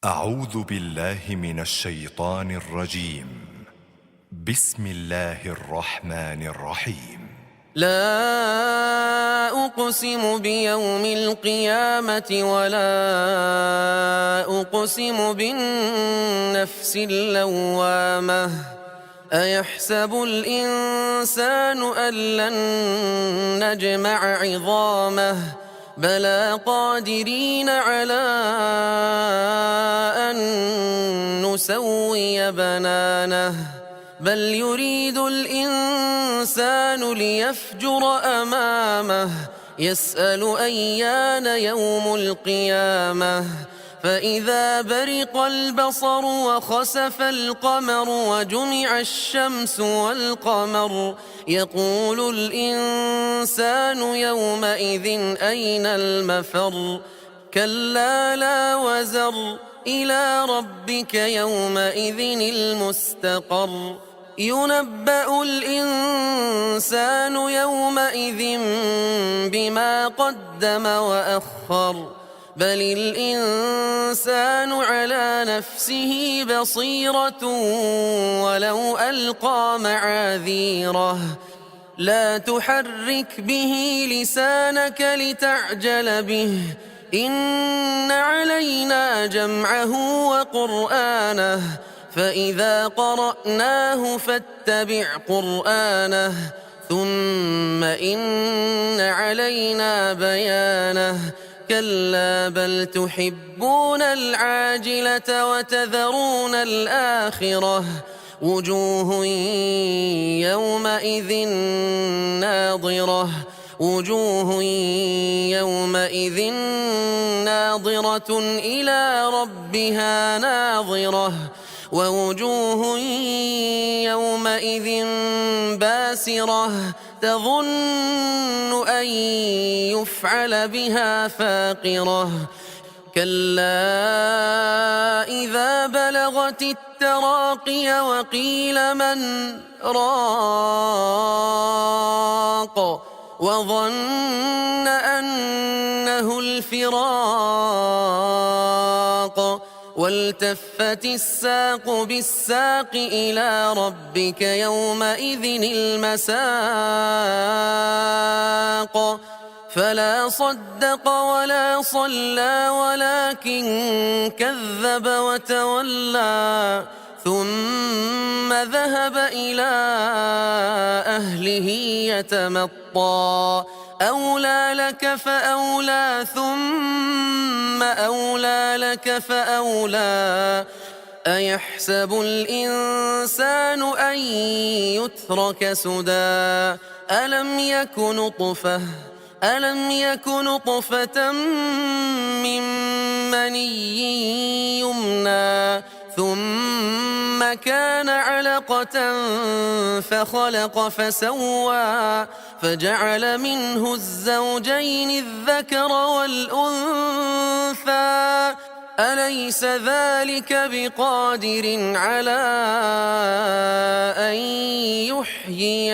أعوذ بالله من الشيطان الرجيم. بسم الله الرحمن الرحيم. لا أقسم بيوم القيامة ولا أقسم بالنفس اللوامة. أيحسب الإنسان أن لن نجمع عظامه بلى قادرين على أن نسوي بنانه بل يريد الإنسان ليفجر أمامه يسأل أيان يوم القيامة فإذا برق البصر وخسف القمر وجمع الشمس والقمر يقول الإنسان يومئذ أين المفر كلا لا وزر إلى ربك يومئذ المستقر ينبأ الإنسان يومئذ بما قدم وأخر بل الإنسان على نفسه بصيرة ولو ألقى معاذيره لا تحرك به لسانك لتعجل به إن علينا جمعه وقرآنه فإذا قرأناه فاتبع قرآنه ثم إن علينا بيانه كلا بل تحبون العاجلة وتذرون الآخرة وجوه يومئذ ناضرة وجوه يومئذ ناظرة إلى ربها ناظرة ووجوه يومئذ باسرة تظن أن يفعل بها فاقرة كلا إذا بلغت التراقي وقيل من راق وظن أنه الفراق والتفت الساق بالساق إلى ربك يومئذ المساق فلا صدق ولا صلى ولكن كذب وتولى ثم ذهب إلى أهله يتمطى أولى لك فأولى ثم أولى لك فأولى أيحسب الإنسان أن يترك سدى ألم يك نطفة من مني يمنى ثم كان علقة فخلق فسوى فجعل منه الزوجين الذكر والأنثى أليس ذلك بقادر على أن يحيي